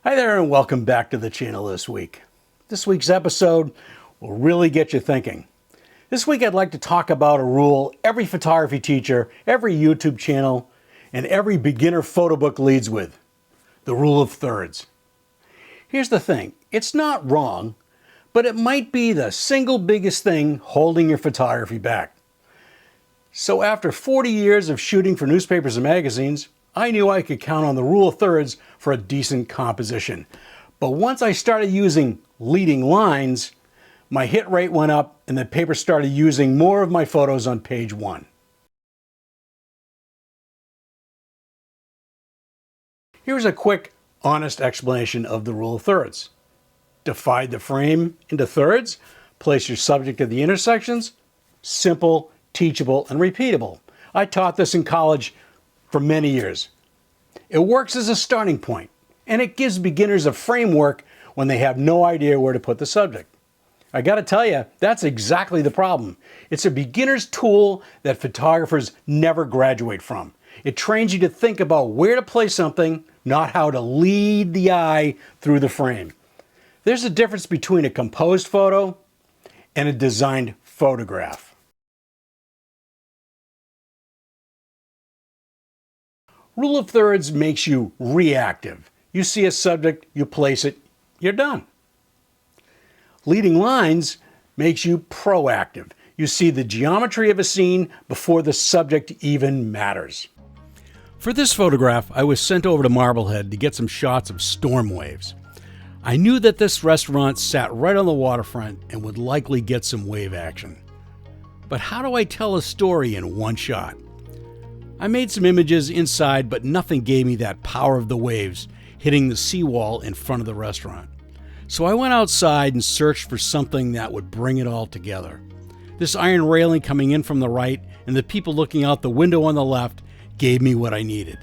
Hi there and welcome back to the channel this week. This week's episode will really get you thinking. This week I'd like to talk about a rule every photography teacher, every YouTube channel, and every beginner photo book leads with: the rule of thirds. Here's the thing, it's not wrong, but it might be the single biggest thing holding your photography back. So after 40 years of shooting for newspapers and magazines, I knew I could count on the rule of thirds for a decent composition. But once I started using leading lines, my hit rate went up and the paper started using more of my photos on page one. Here's a quick, honest explanation of the rule of thirds. Divide the frame into thirds, place your subject at the intersections. Simple, teachable, and repeatable. I taught this in college for many years. It works as a starting point, and it gives beginners a framework when they have no idea where to put the subject. I gotta tell you, that's exactly the problem. It's a beginner's tool that photographers never graduate from. It trains you to think about where to place something, not how to lead the eye through the frame. There's a difference between a composed photo and a designed photograph. Rule of thirds makes you reactive. You see a subject, you place it, you're done. Leading lines makes you proactive. You see the geometry of a scene before the subject even matters. For this photograph, I was sent over to Marblehead to get some shots of storm waves. I knew that this restaurant sat right on the waterfront and would likely get some wave action. But how do I tell a story in one shot? I made some images inside, but nothing gave me that power of the waves hitting the seawall in front of the restaurant. So I went outside and searched for something that would bring it all together. This iron railing coming in from the right and the people looking out the window on the left gave me what I needed.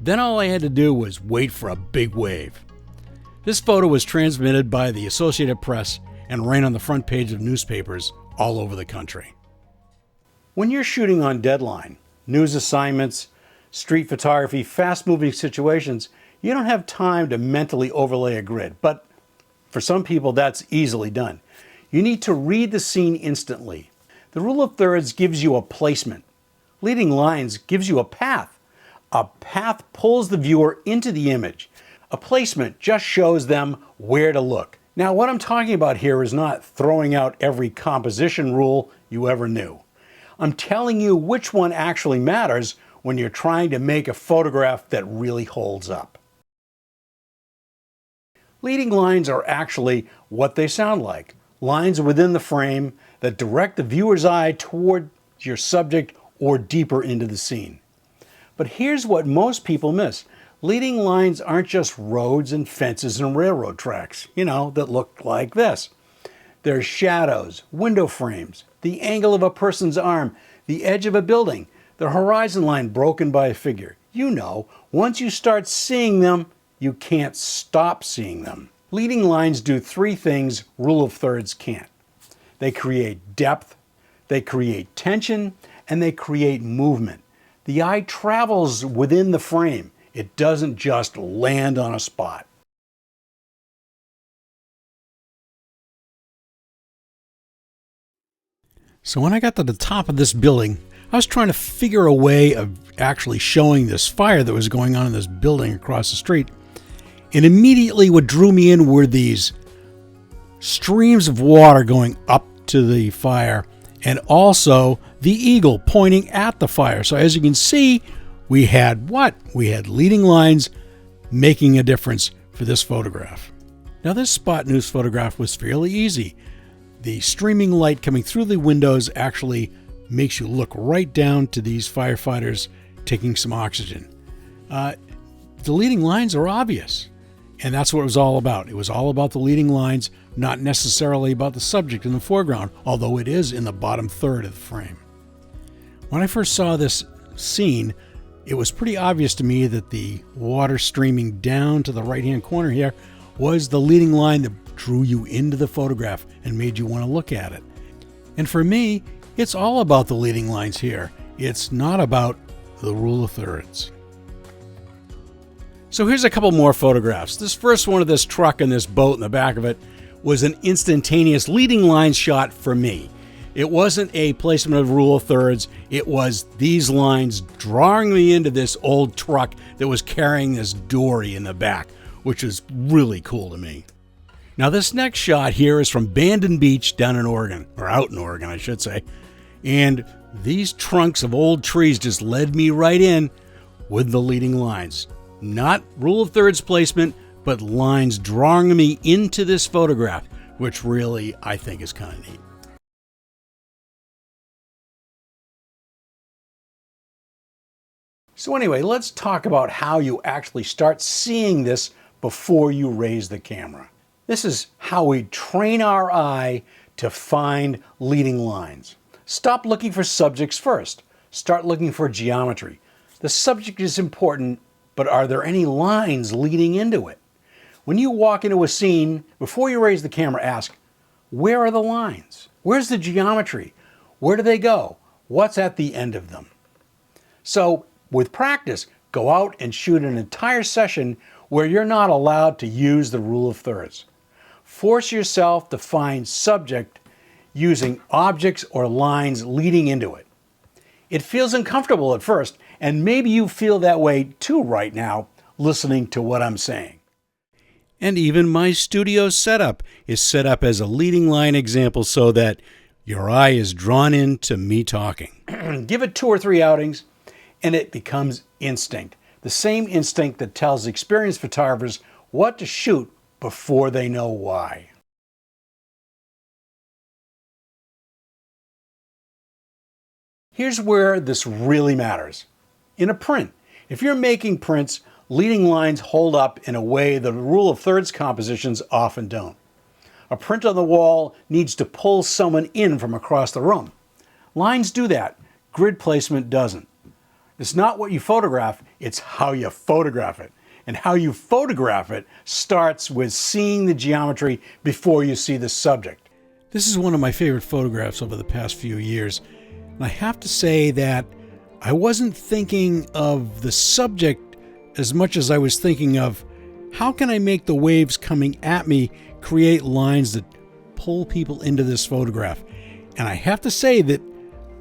Then all I had to do was wait for a big wave. This photo was transmitted by the Associated Press and ran on the front page of newspapers all over the country. When you're shooting on deadline, news assignments, street photography, fast-moving situations, you don't have time to mentally overlay a grid, but for some people that's easily done. You need to read the scene instantly. The rule of thirds gives you a placement. Leading lines gives you a path. A path pulls the viewer into the image. A placement just shows them where to look. Now, what I'm talking about here is not throwing out every composition rule you ever knew. I'm telling you which one actually matters when you're trying to make a photograph that really holds up. Leading lines are actually what they sound like. Lines within the frame that direct the viewer's eye toward your subject or deeper into the scene. But here's what most people miss. Leading lines aren't just roads and fences and railroad tracks, that look like this. There's shadows, window frames, the angle of a person's arm, the edge of a building, the horizon line broken by a figure. Once you start seeing them, you can't stop seeing them. Leading lines do three things rule of thirds can't. They create depth, they create tension, and they create movement. The eye travels within the frame. It doesn't just land on a spot. So when I got to the top of this building, I was trying to figure a way of actually showing this fire that was going on in this building across the street. And immediately what drew me in were these streams of water going up to the fire and also the eagle pointing at the fire. So as you can see, we had what? We had leading lines making a difference for this photograph. Now this spot news photograph was fairly easy. The streaming light coming through the windows actually makes you look right down to these firefighters taking some oxygen. The leading lines are obvious, and that's what it was all about. It was all about the leading lines, not necessarily about the subject in the foreground, although it is in the bottom third of the frame. When I first saw this scene, it was pretty obvious to me that the water streaming down to the right-hand corner here was the leading line that drew you into the photograph and made you want to look at it. And for me, it's all about the leading lines here. It's not about the rule of thirds. So here's a couple more photographs. This first one of this truck and this boat in the back of it was an instantaneous leading line shot for me. It wasn't a placement of rule of thirds. It was these lines drawing me into this old truck that was carrying this dory in the back, which is really cool to me. Now this next shot here is from Bandon Beach down in Oregon, or out in Oregon, I should say. And these trunks of old trees just led me right in with the leading lines. Not rule of thirds placement, but lines drawing me into this photograph, which really I think is kind of neat. So anyway, let's talk about how you actually start seeing this before you raise the camera. This is how we train our eye to find leading lines. Stop looking for subjects first. Start looking for geometry. The subject is important, but are there any lines leading into it? When you walk into a scene, before you raise the camera, ask, where are the lines? Where's the geometry? Where do they go? What's at the end of them? So, with practice, go out and shoot an entire session where you're not allowed to use the rule of thirds. Force yourself to find subject using objects or lines leading into it. It feels uncomfortable at first, and maybe you feel that way too right now, listening to what I'm saying. And even my studio setup is set up as a leading line example so that your eye is drawn into me talking. Give it 2 or 3 outings, and it becomes instinct. The same instinct that tells experienced photographers what to shoot before they know why. Here's where this really matters. In a print, if you're making prints, leading lines hold up in a way the rule of thirds compositions often don't. A print on the wall needs to pull someone in from across the room. Lines do that. Grid placement doesn't. It's not what you photograph, it's how you photograph it. And how you photograph it starts with seeing the geometry before you see the subject. This is one of my favorite photographs over the past few years. And I have to say that I wasn't thinking of the subject as much as I was thinking of how can I make the waves coming at me create lines that pull people into this photograph. And I have to say that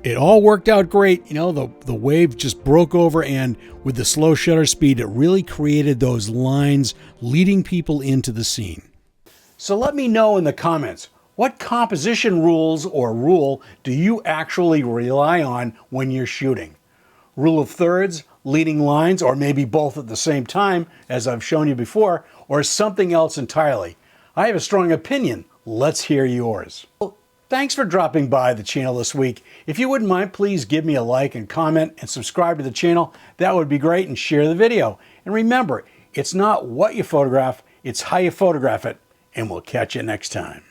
it all worked out great. You know, the wave just broke over, and with the slow shutter speed, it really created those lines leading people into the scene. So let me know in the comments, what composition rules or rule do you actually rely on when you're shooting? Rule of thirds, leading lines, or maybe both at the same time, as I've shown you before, or something else entirely? I have a strong opinion. Let's hear yours. Thanks for dropping by the channel this week. If you wouldn't mind, please give me a like and comment and subscribe to the channel. That would be great, and share the video. And remember, it's not what you photograph, it's how you photograph it. And we'll catch you next time.